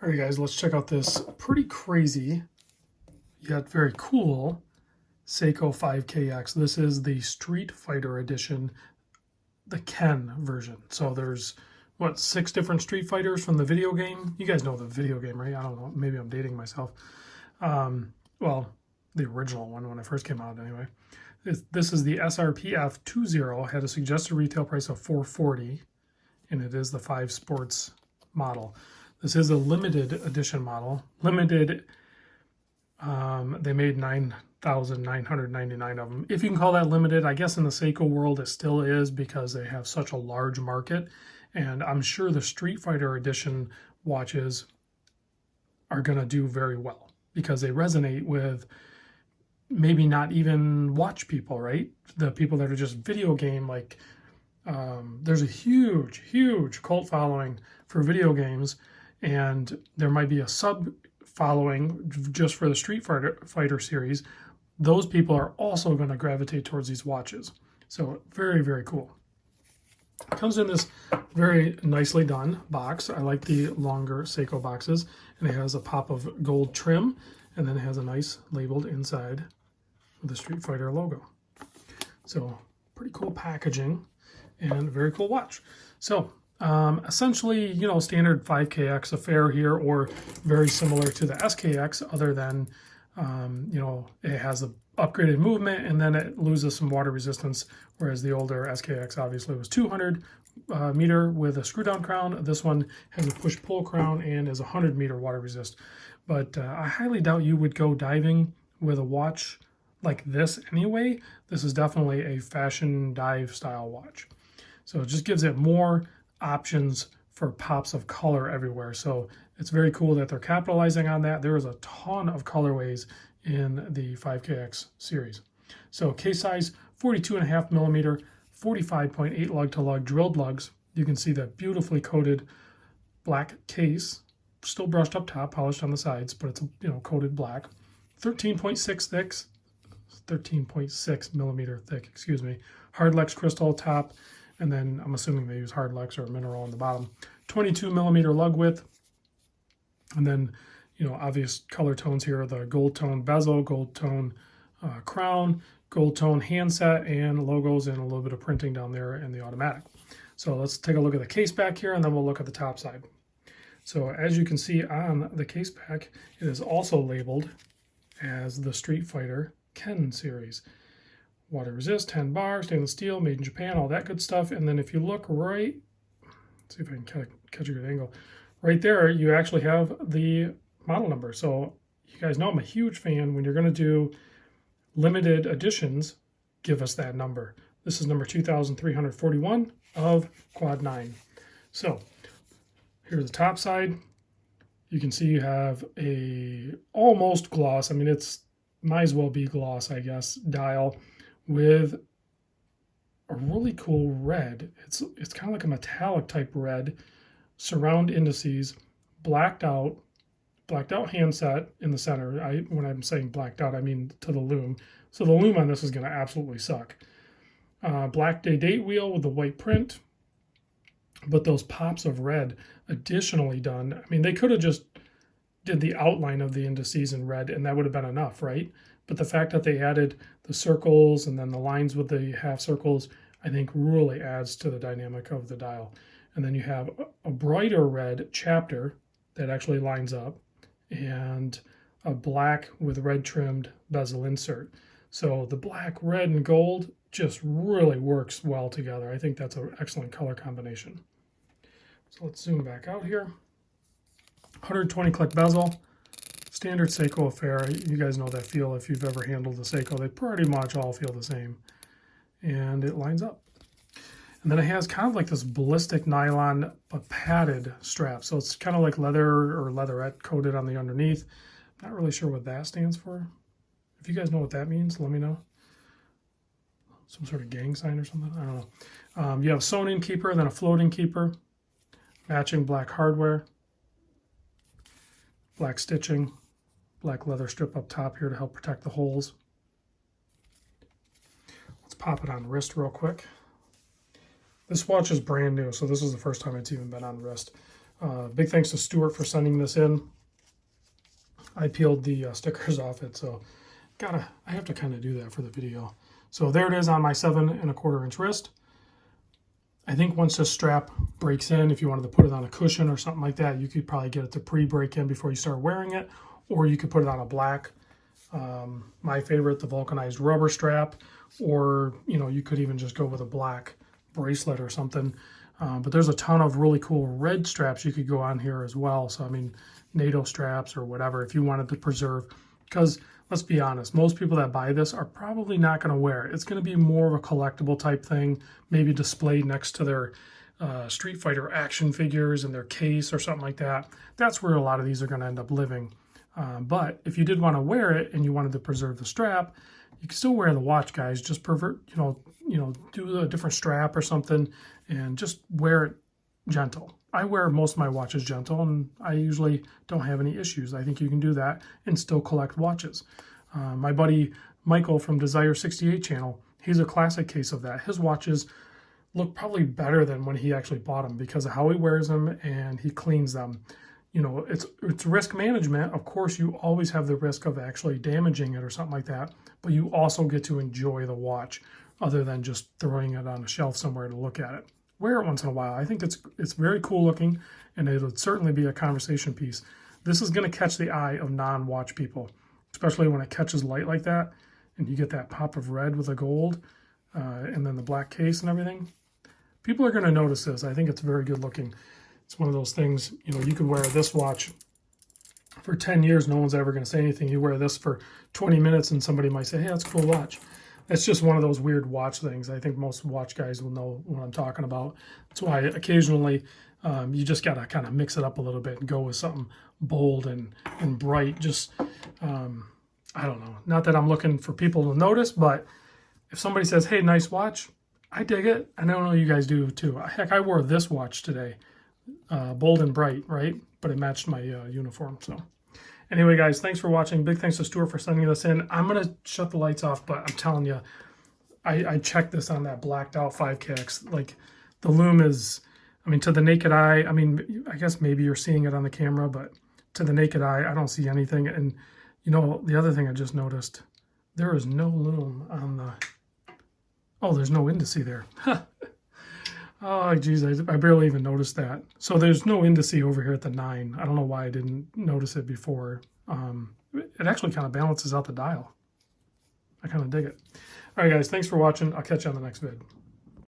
All right, guys, let's check out this pretty crazy yet very cool Seiko 5KX. This is the Street Fighter edition, the Ken version. So there's, what, 6 different Street Fighters from the video game? You guys know the video game, right? I don't know. Maybe I'm dating myself. Well, the original one when it first came out anyway. This is the srpf20, had a suggested retail price of $440, and it is the 5 Sports model. This is a limited edition model. Limited, they made 9,999 of them. If you can call that limited, I guess in the Seiko world it still is because they have such a large market. And I'm sure the Street Fighter edition watches are going to do very well because they resonate with maybe not even watch people, right? The people that are just video game, like there's a huge, huge cult following for video games. And there might be a sub following just for the Street Fighter series. Those people are also going to gravitate towards these watches. So very, very cool. It comes in this very nicely done box. I like the longer Seiko boxes. And it has a pop of gold trim. And then it has a nice labeled inside with the Street Fighter logo. So pretty cool packaging and very cool watch. So essentially, you know, standard 5KX affair here, or very similar to the SKX, other than, you know, it has the upgraded movement and then it loses some water resistance, whereas the older SKX obviously was 200 meter with a screw down crown. This one has a push-pull crown and is 100 meter water resist. But I highly doubt you would go diving with a watch like this anyway. This is definitely a fashion dive style watch. So it just gives it more options for pops of color everywhere. So it's very cool that they're capitalizing on that. There is a ton of colorways in the 5KX series. So case size 42.5 millimeter, 45.8 lug to lug drilled lugs. You can see that beautifully coated black case, still brushed up top, polished on the sides, but it's, you know, coated black. 13.6 thick, 13.6 millimeter thick, excuse me. Hardlex crystal top. And then I'm assuming they use Hardlex or mineral on the bottom. 22 millimeter lug width. And then, you know, obvious color tones here, the gold tone bezel, gold tone crown, gold tone handset, and logos and a little bit of printing down there in the automatic. So let's take a look at the case back here, and then we'll look at the top side. So as you can see on the case back, it is also labeled as the Street Fighter Ken series. Water resist, 10 bar, stainless steel, made in Japan, all that good stuff. And then if you look right, let's see if I can catch a good angle. Right there, you actually have the model number. So you guys know I'm a huge fan. When you're going to do limited editions, give us that number. This is number 2341 of Quad 9. So here's the top side. You can see you have a almost gloss. I mean, it's might as well be gloss, I guess, dial with a really cool red. It's kind of like a metallic type red. Surround indices, blacked out handset in the center. When I'm saying blacked out, I mean to the loom. So the loom on this is going to absolutely suck. Black day date wheel with the white print, but those pops of red additionally done. I mean, they could have just did the outline of the indices in red and that would have been enough, right? But the fact that they added the circles and then the lines with the half circles, I think really adds to the dynamic of the dial. And then you have a brighter red chapter that actually lines up and a black with red trimmed bezel insert. So the black, red, and gold just really works well together. I think that's an excellent color combination. So let's zoom back out here. 120 click bezel. Standard Seiko affair. You guys know that feel if you've ever handled the Seiko. They pretty much all feel the same. And it lines up. And then it has kind of like this ballistic nylon but padded strap. So it's kind of like leather or leatherette coated on the underneath. Not really sure what that stands for. If you guys know what that means, let me know. Some sort of gang sign or something? I don't know. You have a sewn-in keeper and then a floating keeper. Matching black hardware. Black stitching. Black leather strip up top here to help protect the holes. Let's pop it on wrist real quick. This watch is brand new, so this is the first time it's even been on wrist. Big thanks to Stewart for sending this in. I peeled the stickers off it, so I have to kind of do that for the video. So there it is on my 7¼ inch wrist. I think once this strap breaks in, if you wanted to put it on a cushion or something like that, you could probably get it to pre-break in before you start wearing it, or you could put it on a black, my favorite, the vulcanized rubber strap, or you could even just go with a black bracelet or something. But there's a ton of really cool red straps you could go on here as well. So I mean, NATO straps or whatever, if you wanted to preserve, because let's be honest, most people that buy this are probably not going to wear it. It's going to be more of a collectible type thing, maybe displayed next to their Street Fighter action figures in their case or something like that. That's where a lot of these are going to end up living. But if you did want to wear it and you wanted to preserve the strap, you can still wear the watch, guys. Just do a different strap or something and just wear it gentle. I wear most of my watches gentle, and I usually don't have any issues. I think you can do that and still collect watches. My buddy Michael from Desire 68 channel, he's a classic case of that. His watches look probably better than when he actually bought them because of how he wears them and he cleans them. It's risk management. Of course, you always have the risk of actually damaging it or something like that, but you also get to enjoy the watch other than just throwing it on a shelf somewhere to look at it. Wear it once in a while. I think it's very cool looking, and it would certainly be a conversation piece. This is going to catch the eye of non-watch people, especially when it catches light like that, and you get that pop of red with the gold, and then the black case and everything. People are going to notice this. I think it's very good looking. It's one of those things, you could wear this watch for 10 years. No one's ever going to say anything. You wear this for 20 minutes, and somebody might say, hey, that's a cool watch. It's just one of those weird watch things. I think most watch guys will know what I'm talking about. That's why occasionally you just got to kind of mix it up a little bit and go with something bold and bright. Just, I don't know. Not that I'm looking for people to notice, but if somebody says, hey, nice watch, I dig it. And I know you guys do too. Heck, I wore this watch today. Bold and bright, right? But it matched my uniform, so. Anyway, guys, thanks for watching. Big thanks to Stewart for sending this in. I'm going to shut the lights off, but I'm telling you, I checked this on that blacked out 5KX. Like, the lume is, I mean, to the naked eye, I mean, I guess maybe you're seeing it on the camera, but to the naked eye, I don't see anything. And, the other thing I just noticed, there is no lume on the, oh, there's no indice there. Oh, geez, I barely even noticed that. So there's no indice over here at the 9. I don't know why I didn't notice it before. It actually kind of balances out the dial. I kind of dig it. All right, guys, thanks for watching. I'll catch you on the next vid.